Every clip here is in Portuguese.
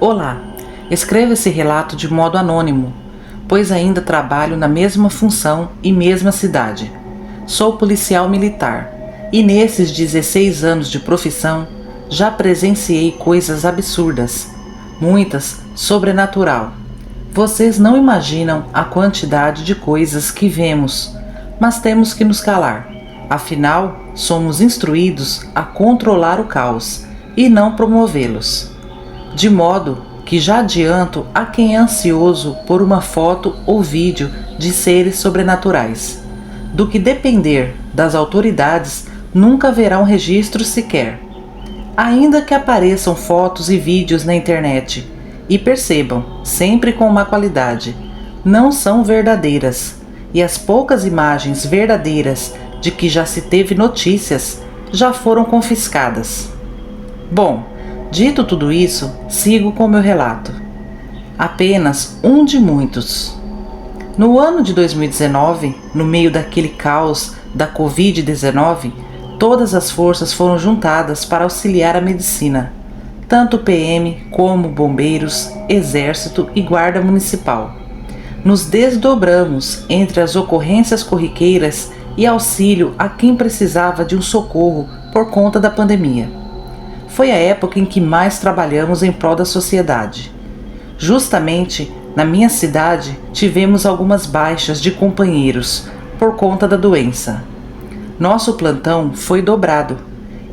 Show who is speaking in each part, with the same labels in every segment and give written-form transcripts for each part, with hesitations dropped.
Speaker 1: Olá, escrevo esse relato de modo anônimo, pois ainda trabalho na mesma função e mesma cidade. Sou policial militar e nesses 16 anos de profissão já presenciei coisas absurdas, muitas sobrenatural. Vocês não imaginam a quantidade de coisas que vemos, mas temos que nos calar. Afinal, somos instruídos a controlar o caos e não promovê-los. De modo que já adianto a quem é ansioso por uma foto ou vídeo de seres sobrenaturais. Do que depender das autoridades, nunca haverá um registro sequer. Ainda que apareçam fotos e vídeos na internet, e percebam, sempre com má qualidade, não são verdadeiras, e as poucas imagens verdadeiras de que já se teve notícias já foram confiscadas. Bom, dito tudo isso, sigo com meu relato. Apenas um de muitos. No ano de 2019, no meio daquele caos da Covid-19, todas as forças foram juntadas para auxiliar a medicina, tanto PM como bombeiros, exército e guarda municipal. Nos desdobramos entre as ocorrências corriqueiras e auxílio a quem precisava de um socorro por conta da pandemia. Foi a época em que mais trabalhamos em prol da sociedade. Justamente na minha cidade tivemos algumas baixas de companheiros por conta da doença. Nosso plantão foi dobrado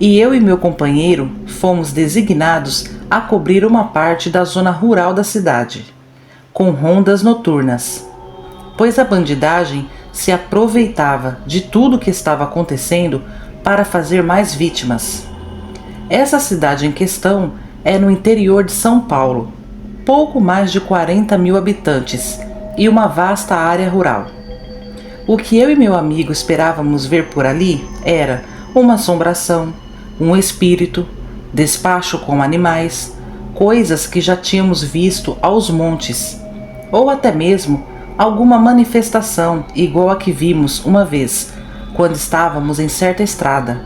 Speaker 1: e eu e meu companheiro fomos designados a cobrir uma parte da zona rural da cidade, com rondas noturnas, pois a bandidagem se aproveitava de tudo que estava acontecendo para fazer mais vítimas. Essa cidade em questão é no interior de São Paulo, pouco mais de 40 mil habitantes e uma vasta área rural. O que eu e meu amigo esperávamos ver por ali era uma assombração, um espírito, despacho com animais, coisas que já tínhamos visto aos montes, ou até mesmo alguma manifestação igual a que vimos uma vez, quando estávamos em certa estrada,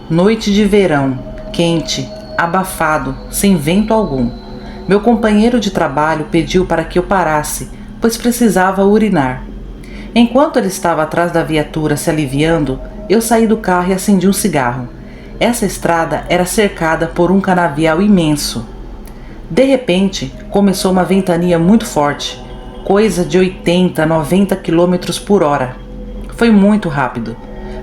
Speaker 1: noite de verão, quente, abafado, sem vento algum. Meu companheiro de trabalho pediu para que eu parasse, pois precisava urinar. Enquanto ele estava atrás da viatura se aliviando, eu saí do carro e acendi um cigarro. Essa estrada era cercada por um canavial imenso. De repente, começou uma ventania muito forte, coisa de 80, 90 km por hora. Foi muito rápido.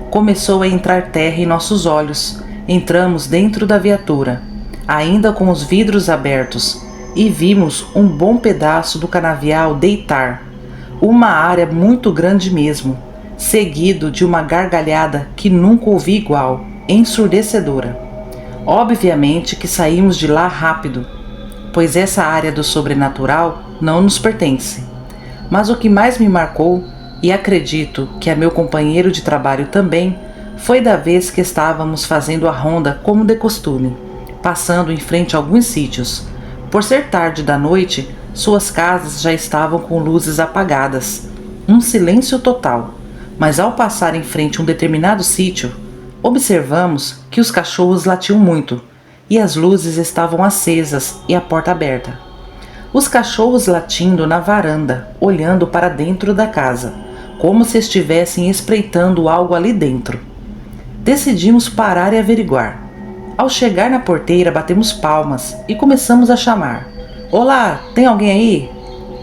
Speaker 1: Começou a entrar terra em nossos olhos. Entramos dentro da viatura, ainda com os vidros abertos, e vimos um bom pedaço do canavial deitar. Uma área muito grande mesmo, seguido de uma gargalhada que nunca ouvi igual, ensurdecedora. Obviamente que saímos de lá rápido, pois essa área do sobrenatural não nos pertence. Mas o que mais me marcou, e acredito que a meu companheiro de trabalho também, foi da vez que estávamos fazendo a ronda como de costume, passando em frente a alguns sítios. Por ser tarde da noite, suas casas já estavam com luzes apagadas, um silêncio total. Mas ao passar em frente a um determinado sítio, observamos que os cachorros latiam muito e as luzes estavam acesas e a porta aberta. Os cachorros latindo na varanda, olhando para dentro da casa, como se estivessem espreitando algo ali dentro. Decidimos parar e averiguar. Ao chegar na porteira, batemos palmas e começamos a chamar. Olá, tem alguém aí?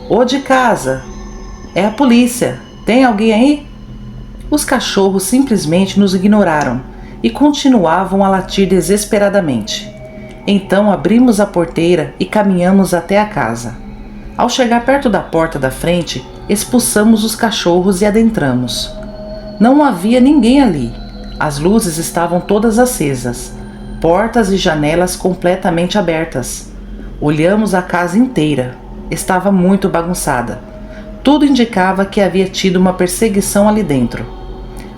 Speaker 1: Ô de casa, é a polícia, tem alguém aí? Os cachorros simplesmente nos ignoraram e continuavam a latir desesperadamente. Então abrimos a porteira e caminhamos até a casa. Ao chegar perto da porta da frente, expulsamos os cachorros e adentramos. Não havia ninguém ali. As luzes estavam todas acesas, portas e janelas completamente abertas. Olhamos a casa inteira. Estava muito bagunçada. Tudo indicava que havia tido uma perseguição ali dentro.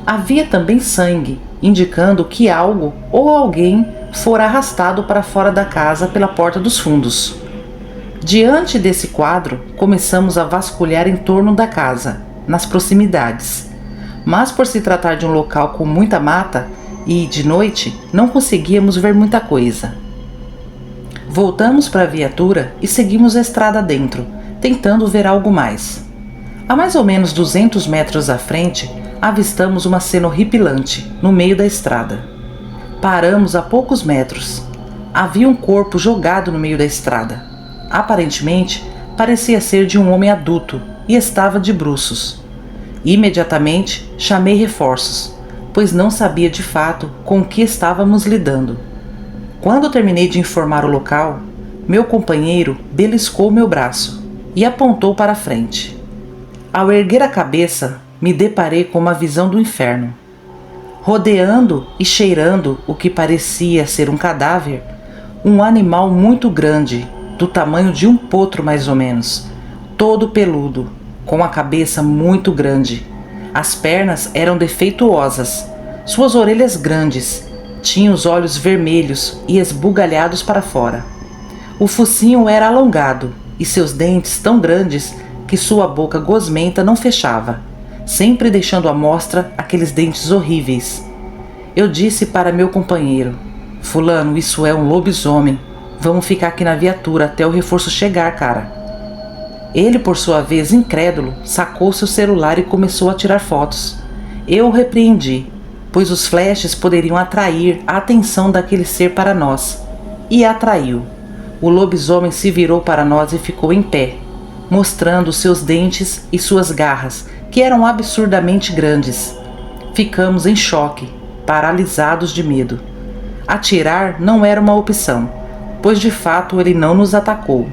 Speaker 1: Havia também sangue, indicando que algo ou alguém fora arrastado para fora da casa pela porta dos fundos. Diante desse quadro, começamos a vasculhar em torno da casa, nas proximidades. Mas por se tratar de um local com muita mata e de noite, não conseguíamos ver muita coisa. Voltamos para a viatura e seguimos a estrada dentro, tentando ver algo mais. A mais ou menos 200 metros à frente, avistamos uma cena horripilante no meio da estrada. Paramos a poucos metros. Havia um corpo jogado no meio da estrada. Aparentemente, parecia ser de um homem adulto e estava de bruços. Imediatamente, chamei reforços, pois não sabia de fato com o que estávamos lidando. Quando terminei de informar o local, meu companheiro beliscou meu braço e apontou para a frente. Ao erguer a cabeça, me deparei com uma visão do inferno. Rodeando e cheirando o que parecia ser um cadáver, um animal muito grande, do tamanho de um potro mais ou menos, todo peludo, com a cabeça muito grande. As pernas eram defeituosas, suas orelhas grandes, tinha os olhos vermelhos e esbugalhados para fora. O focinho era alongado e seus dentes tão grandes que sua boca gosmenta não fechava, sempre deixando à mostra aqueles dentes horríveis. Eu disse para meu companheiro: "Fulano, isso é um lobisomem. Vamos ficar aqui na viatura até o reforço chegar, cara." Ele, por sua vez, incrédulo, sacou seu celular e começou a tirar fotos. Eu o repreendi, pois os flashes poderiam atrair a atenção daquele ser para nós. E atraiu. O lobisomem se virou para nós e ficou em pé, mostrando seus dentes e suas garras, que eram absurdamente grandes. Ficamos em choque, paralisados de medo. Atirar não era uma opção, pois de fato ele não nos atacou,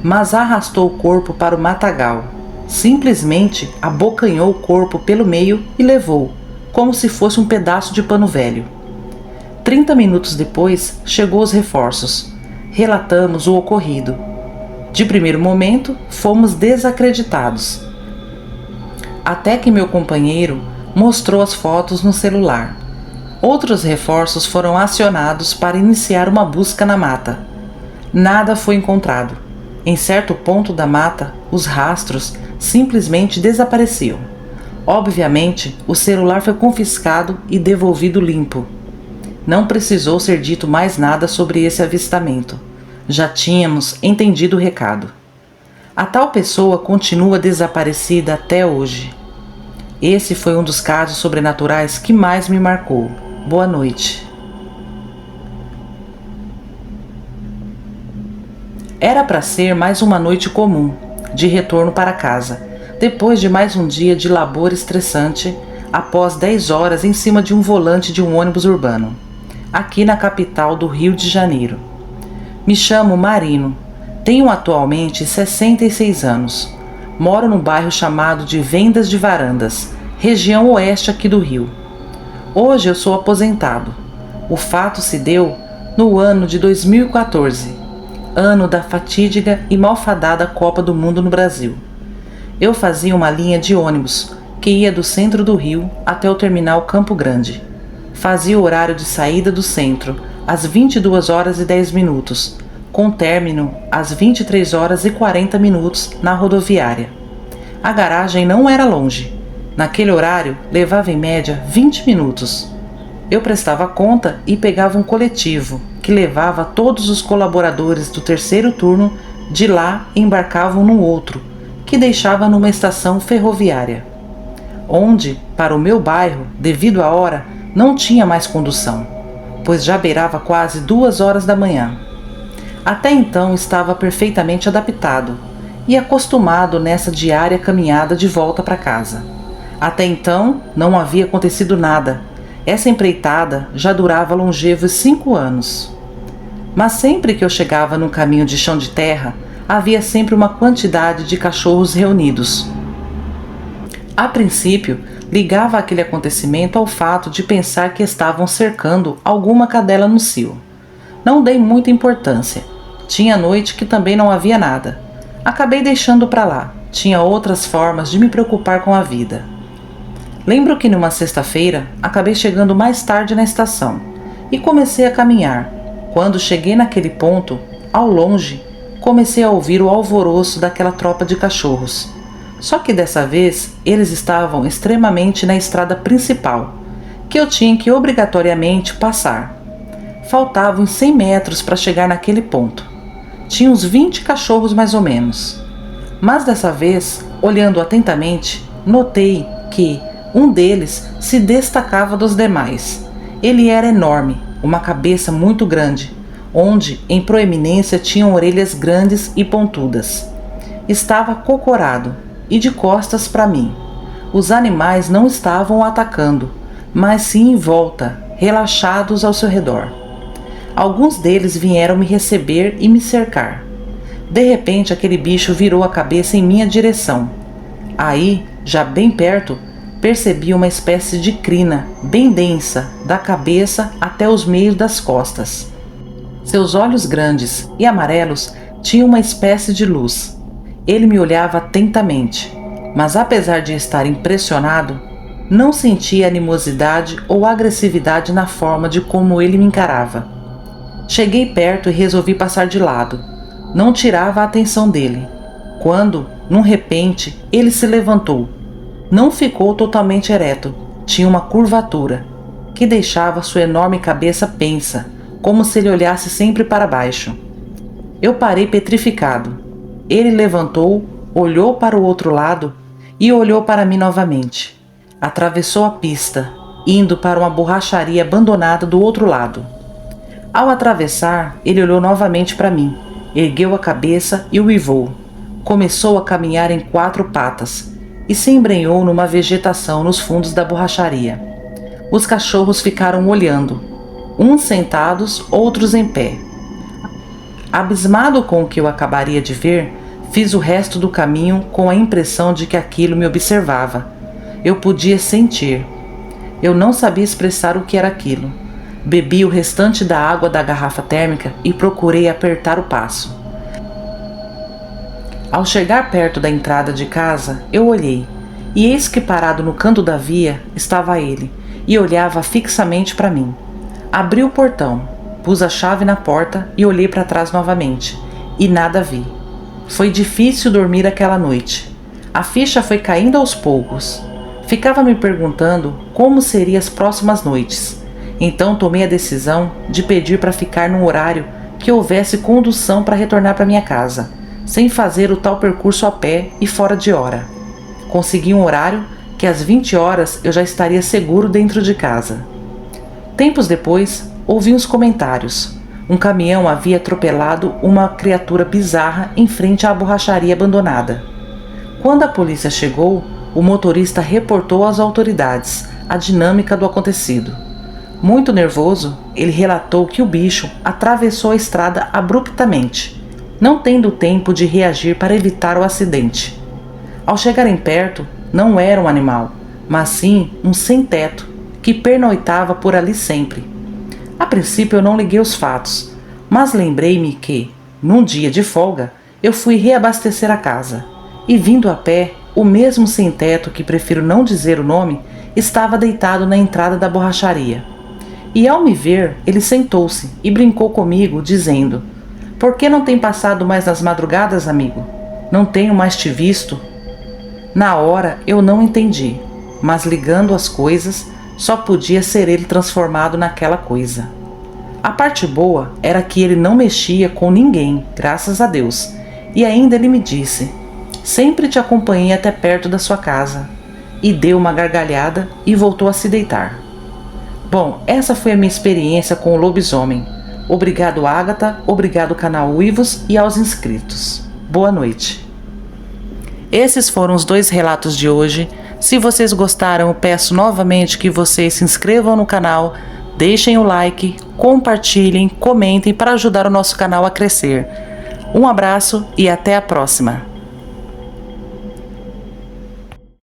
Speaker 1: mas arrastou o corpo para o matagal. Simplesmente abocanhou o corpo pelo meio e levou, como se fosse um pedaço de pano velho. 30 minutos depois, chegou os reforços. Relatamos o ocorrido. De primeiro momento, fomos desacreditados. Até que meu companheiro mostrou as fotos no celular. Outros reforços foram acionados para iniciar uma busca na mata. Nada foi encontrado. Em certo ponto da mata, os rastros simplesmente desapareciam. Obviamente, o celular foi confiscado e devolvido limpo. Não precisou ser dito mais nada sobre esse avistamento. Já tínhamos entendido o recado. A tal pessoa continua desaparecida até hoje. Esse foi um dos casos sobrenaturais que mais me marcou. Boa noite. Era para ser mais uma noite comum, de retorno para casa, depois de mais um dia de labor estressante, após 10 horas em cima de um volante de um ônibus urbano, aqui na capital do Rio de Janeiro. Me chamo Marino, tenho atualmente 66 anos, moro num bairro chamado de Vendas de Varandas, região oeste aqui do Rio. Hoje eu sou aposentado. O fato se deu no ano de 2014, ano da fatídica e malfadada Copa do Mundo no Brasil. Eu fazia uma linha de ônibus que ia do centro do Rio até o terminal Campo Grande. Fazia o horário de saída do centro às 22 horas e 10 minutos, com término às 23 horas e 40 minutos na rodoviária. A garagem não era longe. Naquele horário, levava em média 20 minutos. Eu prestava conta e pegava um coletivo, que levava todos os colaboradores do terceiro turno de lá e embarcavam no outro, que deixava numa estação ferroviária, onde, para o meu bairro, devido à hora, não tinha mais condução, pois já beirava quase 2 horas da manhã. Até então estava perfeitamente adaptado e acostumado nessa diária caminhada de volta para casa. Até então não havia acontecido nada. Essa empreitada já durava longevos 5 anos. Mas sempre que eu chegava num caminho de chão de terra, havia sempre uma quantidade de cachorros reunidos. A princípio, ligava aquele acontecimento ao fato de pensar que estavam cercando alguma cadela no cio. Não dei muita importância. Tinha noite que também não havia nada. Acabei deixando para lá. Tinha outras formas de me preocupar com a vida. Lembro que numa sexta-feira acabei chegando mais tarde na estação e comecei a caminhar. Quando cheguei naquele ponto, ao longe, comecei a ouvir o alvoroço daquela tropa de cachorros. Só que dessa vez eles estavam extremamente na estrada principal, que eu tinha que obrigatoriamente passar. Faltavam 100 metros para chegar naquele ponto. Tinha uns 20 cachorros mais ou menos. Mas dessa vez, olhando atentamente, notei que um deles se destacava dos demais. Ele era enorme, uma cabeça muito grande, onde em proeminência tinham orelhas grandes e pontudas. Estava cocorado e de costas para mim. Os animais não estavam o atacando, mas sim em volta, relaxados ao seu redor. Alguns deles vieram me receber e me cercar. De repente, aquele bicho virou a cabeça em minha direção. Aí, já bem perto, percebi uma espécie de crina bem densa, da cabeça até os meios das costas. Seus olhos grandes e amarelos tinham uma espécie de luz. Ele me olhava atentamente, mas apesar de estar impressionado, não sentia animosidade ou agressividade na forma de como ele me encarava. Cheguei perto e resolvi passar de lado. Não tirava a atenção dele, quando, num repente, ele se levantou. Não ficou totalmente ereto, tinha uma curvatura, que deixava sua enorme cabeça pensa, como se ele olhasse sempre para baixo. Eu parei petrificado. Ele levantou, olhou para o outro lado e olhou para mim novamente. Atravessou a pista, indo para uma borracharia abandonada do outro lado. Ao atravessar, ele olhou novamente para mim, ergueu a cabeça e uivou. Começou a caminhar em 4 patas e se embrenhou numa vegetação nos fundos da borracharia. Os cachorros ficaram olhando, uns sentados, outros em pé. Abismado com o que eu acabaria de ver, fiz o resto do caminho com a impressão de que aquilo me observava. Eu podia sentir. Eu não sabia expressar o que era aquilo. Bebi o restante da água da garrafa térmica e procurei apertar o passo. Ao chegar perto da entrada de casa, eu olhei, e eis que parado no canto da via estava ele, e olhava fixamente para mim. Abri o portão, pus a chave na porta e olhei para trás novamente, e nada vi. Foi difícil dormir aquela noite. A ficha foi caindo aos poucos. Ficava me perguntando como seriam as próximas noites. Então tomei a decisão de pedir para ficar num horário que houvesse condução para retornar para minha casa, sem fazer o tal percurso a pé e fora de hora. Consegui um horário que às 20 horas eu já estaria seguro dentro de casa. Tempos depois, ouvi uns comentários. Um caminhão havia atropelado uma criatura bizarra em frente à borracharia abandonada. Quando a polícia chegou, o motorista reportou às autoridades a dinâmica do acontecido. Muito nervoso, ele relatou que o bicho atravessou a estrada abruptamente, não tendo tempo de reagir para evitar o acidente. Ao chegarem perto, não era um animal, mas sim um sem-teto, que pernoitava por ali sempre. A princípio eu não liguei os fatos, mas lembrei-me que, num dia de folga, eu fui reabastecer a casa, e vindo a pé, o mesmo sem-teto, que prefiro não dizer o nome, estava deitado na entrada da borracharia. E ao me ver, ele sentou-se e brincou comigo, dizendo: "Por que não tem passado mais nas madrugadas, amigo? Não tenho mais te visto?" Na hora eu não entendi, mas ligando as coisas, só podia ser ele transformado naquela coisa. A parte boa era que ele não mexia com ninguém, graças a Deus, e ainda ele me disse: "Sempre te acompanhei até perto da sua casa", e deu uma gargalhada e voltou a se deitar. Bom, essa foi a minha experiência com o lobisomem. Obrigado, Ágata, obrigado, canal Uivos, e aos inscritos. Boa noite. Esses foram os 2 relatos de hoje. Se vocês gostaram, eu peço novamente que vocês se inscrevam no canal, deixem o like, compartilhem, comentem para ajudar o nosso canal a crescer. Um abraço e até a próxima!